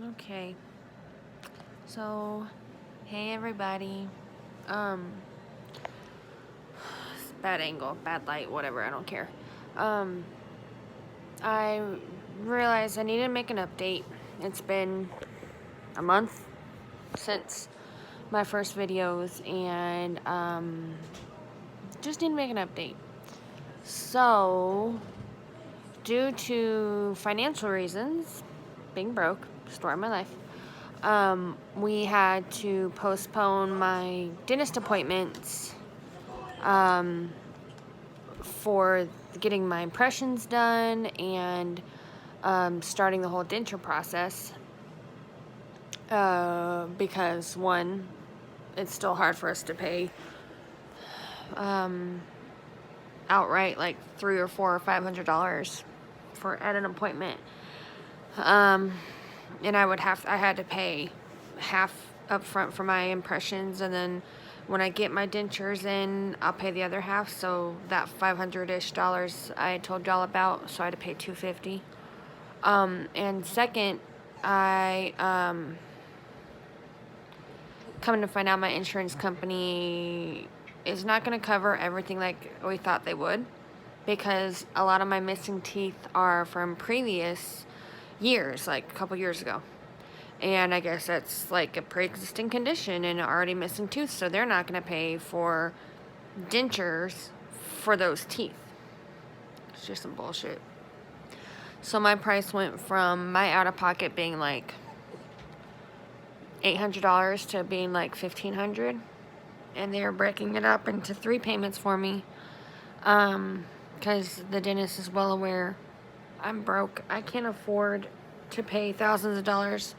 Okay. So, hey everybody. Bad angle, bad light, whatever, I don't care. Um, I realized I need to make an update. It's been a month since my first videos, and just need to make an update. So, due to financial reasons, being broke, story of my life, we had to postpone my dentist appointments for getting my impressions done and starting the whole denture process. Because one, it's still hard for us to pay outright like $300 or $400 or $500 for at an appointment. And I had to pay half up front for my impressions, and then when I get my dentures in, I'll pay the other half. So that $500-ish I told y'all about, so I had to pay $250. And second, I coming to find out my insurance company is not going to cover everything like we thought they would, because a lot of my missing teeth are from previous years, like a couple years ago. And I guess that's like a pre-existing condition and already missing tooth, so they're not going to pay for dentures for those teeth. It's just some bullshit. So my price went from my out-of-pocket being like $800 to being like $1,500, and they're breaking it up into 3 payments for me, because the dentist is well aware I'm broke. I can't afford to pay thousands of dollars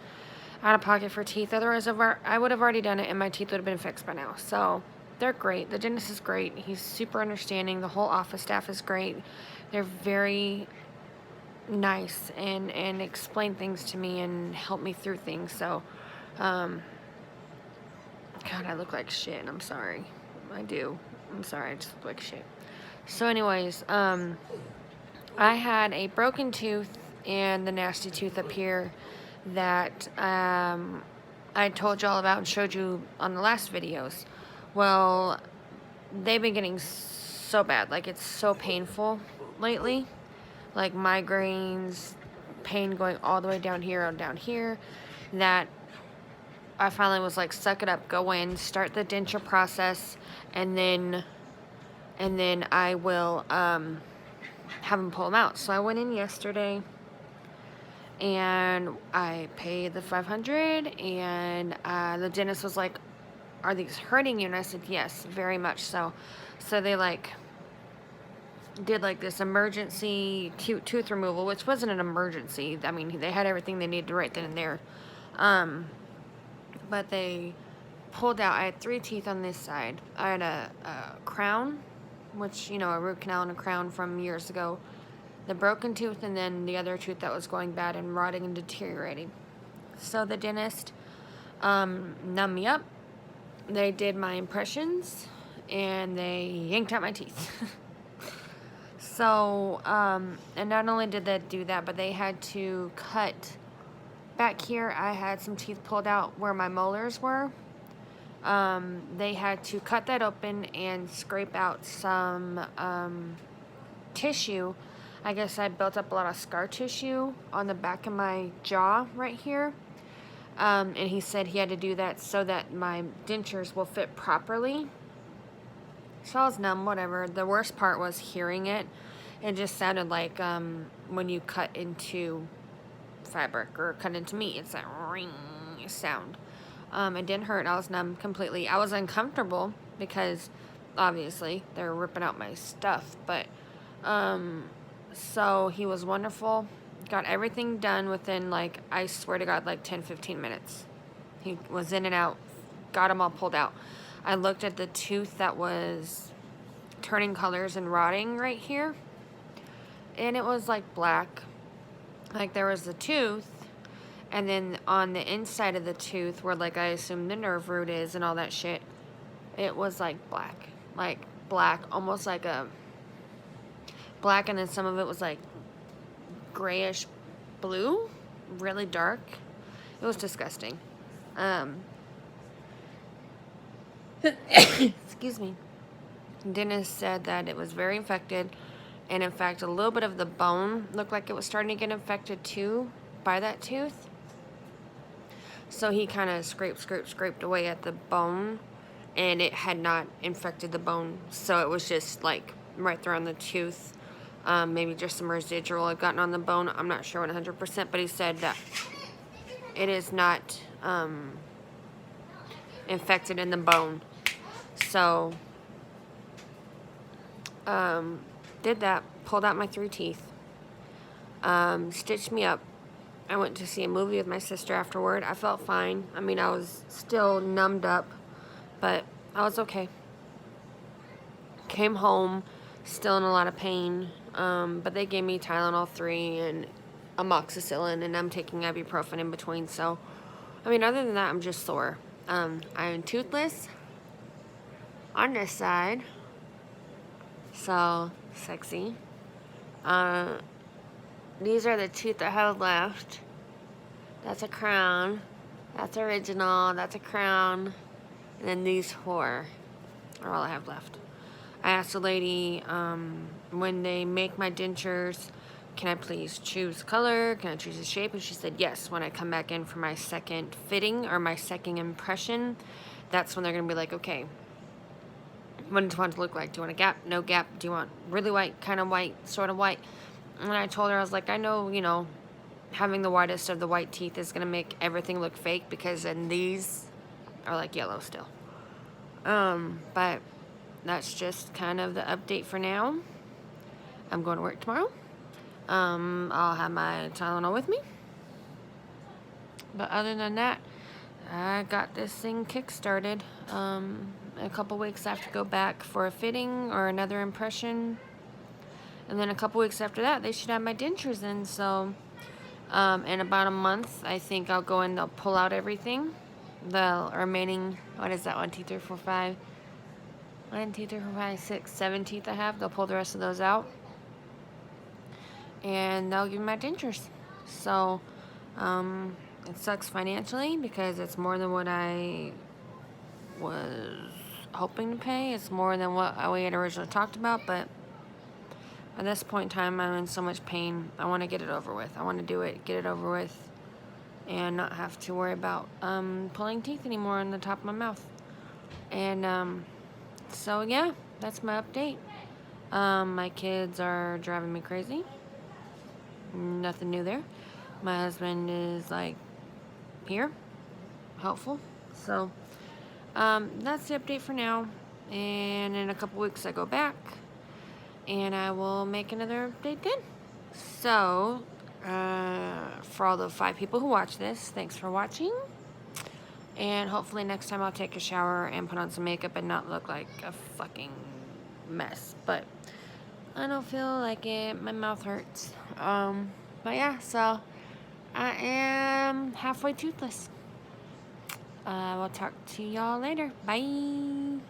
out of pocket for teeth. Otherwise, I would have already done it and my teeth would have been fixed by now. So they're great. The dentist is great. He's super understanding. The whole office staff is great. They're very nice and explain things to me and help me through things. So, God, I look like shit, and I'm sorry. I do. I'm sorry. I just look like shit. So anyways, I had a broken tooth and the nasty tooth up here that I told y'all about and showed you on the last videos. Well, they've been getting so bad. Like, it's so painful lately. Like, migraines, pain going all the way down here and down here, that I finally was like, suck it up, go in, start the denture process, and then I will have them pull them out. So I went in yesterday, and I paid the $500, and the dentist was like, are these hurting you? And I said, yes, very much so. So they like did like this emergency tooth removal, which wasn't an emergency. I mean, they had everything they needed right then and there. But they pulled out, I had 3 teeth on this side. I had a crown, which, a root canal and a crown from years ago. The broken tooth, and then the other tooth that was going bad and rotting and deteriorating. So the dentist numbed me up. They did my impressions, and they yanked out my teeth. So, and not only did they do that, but they had to cut back here. I had some teeth pulled out where my molars were. They had to cut that open and scrape out some tissue. I guess I built up a lot of scar tissue on the back of my jaw right here. And he said he had to do that so that my dentures will fit properly. So I was numb, whatever. The worst part was hearing it. It just sounded like when you cut into fabric or cut into meat. It's that ring sound. It didn't hurt. I was numb completely. I was uncomfortable because obviously they're ripping out my stuff. But so he was wonderful. Got everything done within, like, I swear to God, like 10-15 minutes. He was in and out. Got them all pulled out. I looked at the tooth that was turning colors and rotting right here, and it was like black. Like, there was the tooth, and then on the inside of the tooth where, like, I assume the nerve root is and all that shit, it was like black. Like black, almost like a black, and then some of it was like grayish blue, really dark. It was disgusting. Excuse me. Dentist said that it was very infected, and in fact, a little bit of the bone looked like it was starting to get infected too by that tooth. So he kind of scraped away at the bone, and it had not infected the bone. So it was just like right there on the tooth. Maybe just some residual had gotten on the bone. I'm not sure 100%, but he said that it is not infected in the bone. So, did that, pulled out my 3 teeth, stitched me up. I went to see a movie with my sister afterward. I felt fine. I mean, I was still numbed up, but I was okay. Came home, still in a lot of pain, but they gave me Tylenol 3 and amoxicillin, and I'm taking ibuprofen in between. So, I mean, other than that, I'm just sore. I'm toothless on this side, so sexy. These are the teeth I have left. That's a crown. That's original. That's a crown. And then these 4 are all I have left. I asked the lady, when they make my dentures, can I please choose color? Can I choose the shape? And she said yes. When I come back in for my second fitting or my second impression, that's when they're going to be like, okay, what do you want it to look like? Do you want a gap? No gap? Do you want really white, kind of white, sort of white? And I told her, I was like, I know, having the whitest of the white teeth is going to make everything look fake, because then these are like yellow still. But that's just kind of the update for now. I'm going to work tomorrow. I'll have my Tylenol with me. But other than that, I got this thing kick-started. A couple weeks I have to go back for a fitting or another impression. And then a couple weeks after that, they should have my dentures in. So, in about a month, I think I'll go in, they'll pull out everything. The remaining, what is that, 1, 2, 3, 4, 5, 1, 2, 3, 4, 5, 6, 7 teeth I have. They'll pull the rest of those out. And they'll give me my dentures. So, it sucks financially because it's more than what I was hoping to pay. It's more than what we had originally talked about, but at this point in time, I'm in so much pain. I want to get it over with. I want to do it, get it over with, and not have to worry about pulling teeth anymore in the top of my mouth. And so yeah, that's my update. My kids are driving me crazy. Nothing new there. My husband is like here, helpful. So that's the update for now. And in a couple weeks I go back, and I will make another update then. So for all the 5 people who watch this, thanks for watching. And hopefully next time I'll take a shower and put on some makeup and not look like a fucking mess. But I don't feel like it. My mouth hurts. But yeah, so I am halfway toothless. We'll talk to y'all later. Bye.